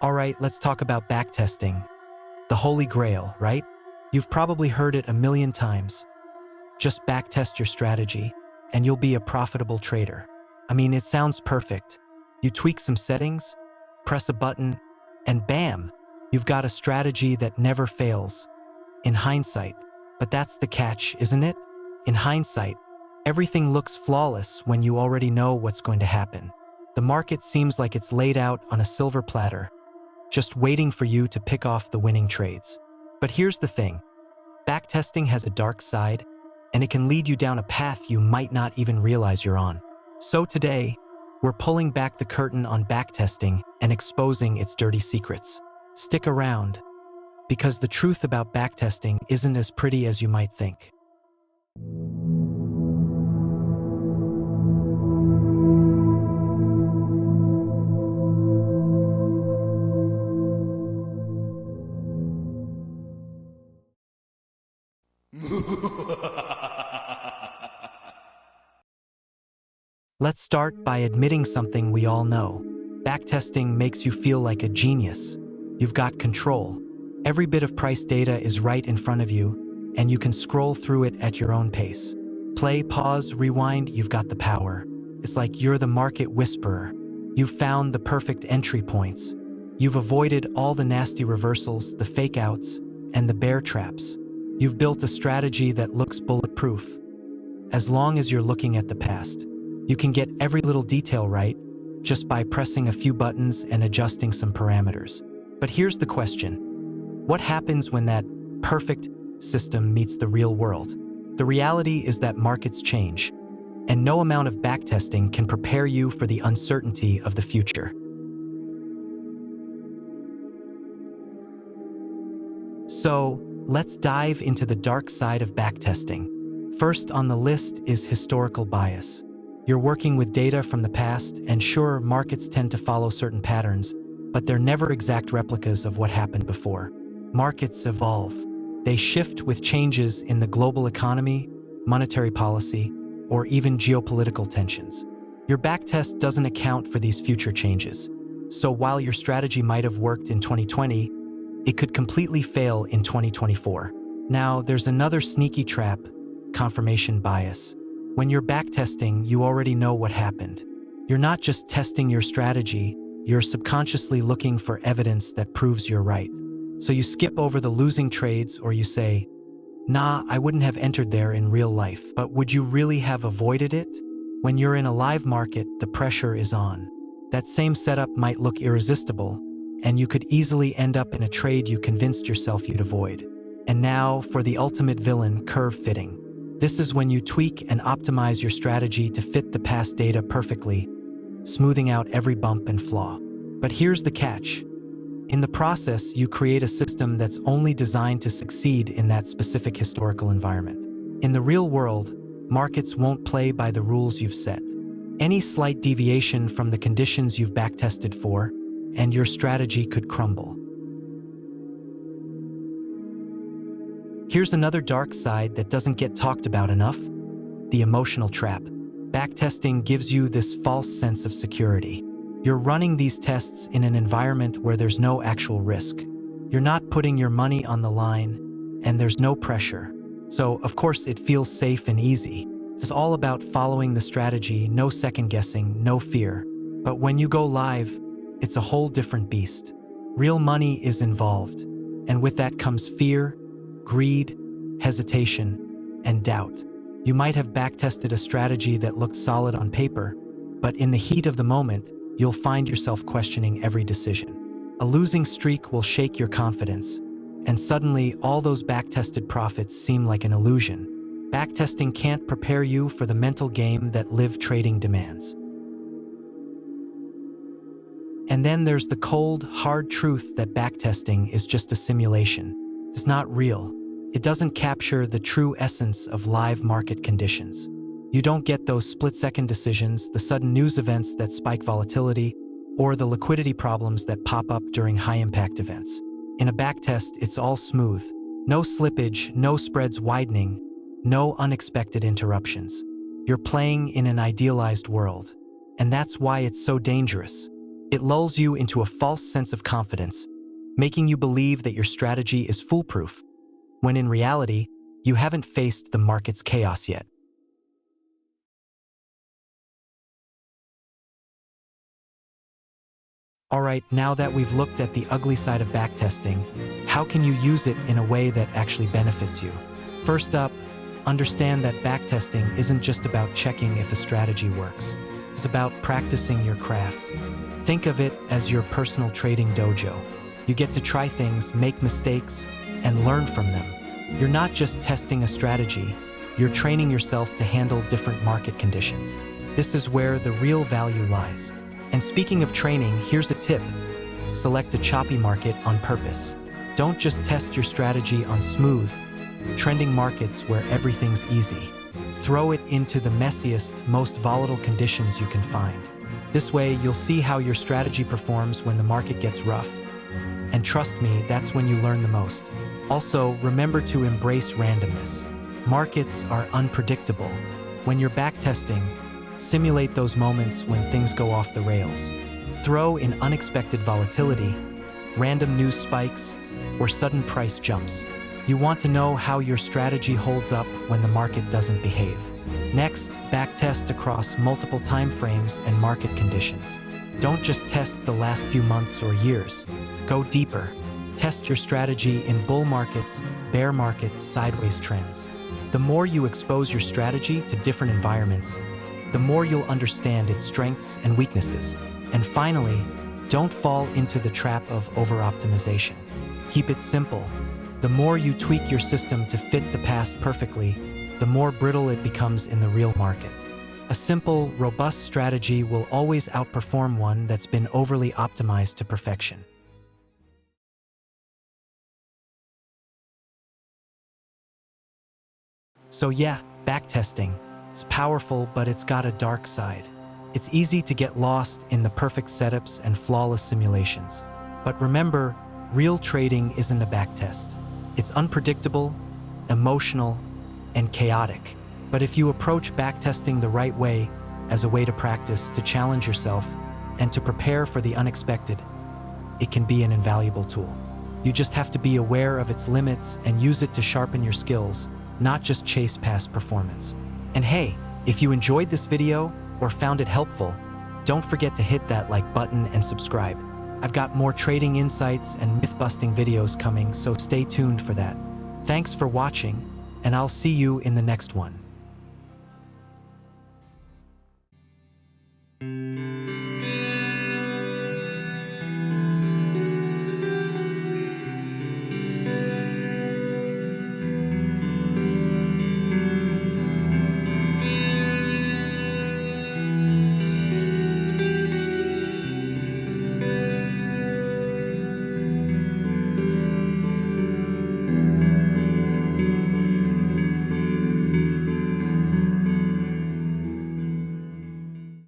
All right, let's talk about backtesting. The holy grail, right? You've probably heard it a million times. Just backtest your strategy, and you'll be a profitable trader. I mean, it sounds perfect. You tweak some settings, press a button, and bam, you've got a strategy that never fails. In hindsight, but that's the catch, isn't it? In hindsight, everything looks flawless when you already know what's going to happen. The market seems like it's laid out on a silver platter, just waiting for you to pick off the winning trades. But here's the thing. Backtesting has a dark side, and it can lead you down a path you might not even realize you're on. So today, we're pulling back the curtain on backtesting and exposing its dirty secrets. Stick around, because the truth about backtesting isn't as pretty as you might think. Let's start by admitting something we all know. Backtesting makes you feel like a genius. You've got control. Every bit of price data is right in front of you, and you can scroll through it at your own pace. Play, pause, rewind, you've got the power. It's like you're the market whisperer. You've found the perfect entry points. You've avoided all the nasty reversals, the fake outs, and the bear traps. You've built a strategy that looks bulletproof. As long as you're looking at the past, you can get every little detail right just by pressing a few buttons and adjusting some parameters. But here's the question. What happens when that perfect system meets the real world? The reality is that markets change, and no amount of backtesting can prepare you for the uncertainty of the future. So, let's dive into the dark side of backtesting. First on the list is historical bias. You're working with data from the past, and sure, markets tend to follow certain patterns, but they're never exact replicas of what happened before. Markets evolve. They shift with changes in the global economy, monetary policy, or even geopolitical tensions. Your backtest doesn't account for these future changes. So while your strategy might have worked in 2020, it could completely fail in 2024. Now, there's another sneaky trap: confirmation bias. When you're backtesting, you already know what happened. You're not just testing your strategy, you're subconsciously looking for evidence that proves you're right. So you skip over the losing trades, or you say, nah, I wouldn't have entered there in real life. But would you really have avoided it? When you're in a live market, the pressure is on. That same setup might look irresistible, and you could easily end up in a trade you convinced yourself you'd avoid. And now for the ultimate villain, curve fitting. This is when you tweak and optimize your strategy to fit the past data perfectly, smoothing out every bump and flaw. But here's the catch. In the process, you create a system that's only designed to succeed in that specific historical environment. In the real world, markets won't play by the rules you've set. Any slight deviation from the conditions you've backtested for, and your strategy could crumble. Here's another dark side that doesn't get talked about enough: the emotional trap. Backtesting gives you this false sense of security. You're running these tests in an environment where there's no actual risk. You're not putting your money on the line, and there's no pressure. So, of course, it feels safe and easy. It's all about following the strategy, no second guessing, no fear. But when you go live, it's a whole different beast. Real money is involved, and with that comes fear, greed, hesitation, and doubt. You might have backtested a strategy that looked solid on paper, but in the heat of the moment, you'll find yourself questioning every decision. A losing streak will shake your confidence, and suddenly all those backtested profits seem like an illusion. Backtesting can't prepare you for the mental game that live trading demands. And then there's the cold, hard truth that backtesting is just a simulation. It's not real. It doesn't capture the true essence of live market conditions. You don't get those split-second decisions, the sudden news events that spike volatility, or the liquidity problems that pop up during high-impact events. In a backtest, it's all smooth. No slippage, no spreads widening, no unexpected interruptions. You're playing in an idealized world. And that's why it's so dangerous. It lulls you into a false sense of confidence, making you believe that your strategy is foolproof, when in reality, you haven't faced the market's chaos yet. Alright, now that we've looked at the ugly side of backtesting, how can you use it in a way that actually benefits you? First up, understand that backtesting isn't just about checking if a strategy works. It's about practicing your craft. Think of it as your personal trading dojo. You get to try things, make mistakes, and learn from them. You're not just testing a strategy, you're training yourself to handle different market conditions. This is where the real value lies. And speaking of training, here's a tip. Select a choppy market on purpose. Don't just test your strategy on smooth, trending markets where everything's easy. Throw it into the messiest, most volatile conditions you can find. This way, you'll see how your strategy performs when the market gets rough. And trust me, that's when you learn the most. Also, remember to embrace randomness. Markets are unpredictable. When you're backtesting, simulate those moments when things go off the rails. Throw in unexpected volatility, random news spikes, or sudden price jumps. You want to know how your strategy holds up when the market doesn't behave. Next, backtest across multiple time frames and market conditions. Don't just test the last few months or years. Go deeper. Test your strategy in bull markets, bear markets, sideways trends. The more you expose your strategy to different environments, the more you'll understand its strengths and weaknesses. And finally, don't fall into the trap of over-optimization. Keep it simple. The more you tweak your system to fit the past perfectly, the more brittle it becomes in the real market. A simple, robust strategy will always outperform one that's been overly optimized to perfection. So yeah, backtesting. It's powerful, but it's got a dark side. It's easy to get lost in the perfect setups and flawless simulations. But remember, real trading isn't a backtest. It's unpredictable, emotional, and chaotic. But if you approach backtesting the right way, as a way to practice, to challenge yourself, and to prepare for the unexpected, it can be an invaluable tool. You just have to be aware of its limits and use it to sharpen your skills, not just chase past performance. And hey, if you enjoyed this video or found it helpful, don't forget to hit that like button and subscribe. I've got more trading insights and myth-busting videos coming, so stay tuned for that. Thanks for watching, and I'll see you in the next one.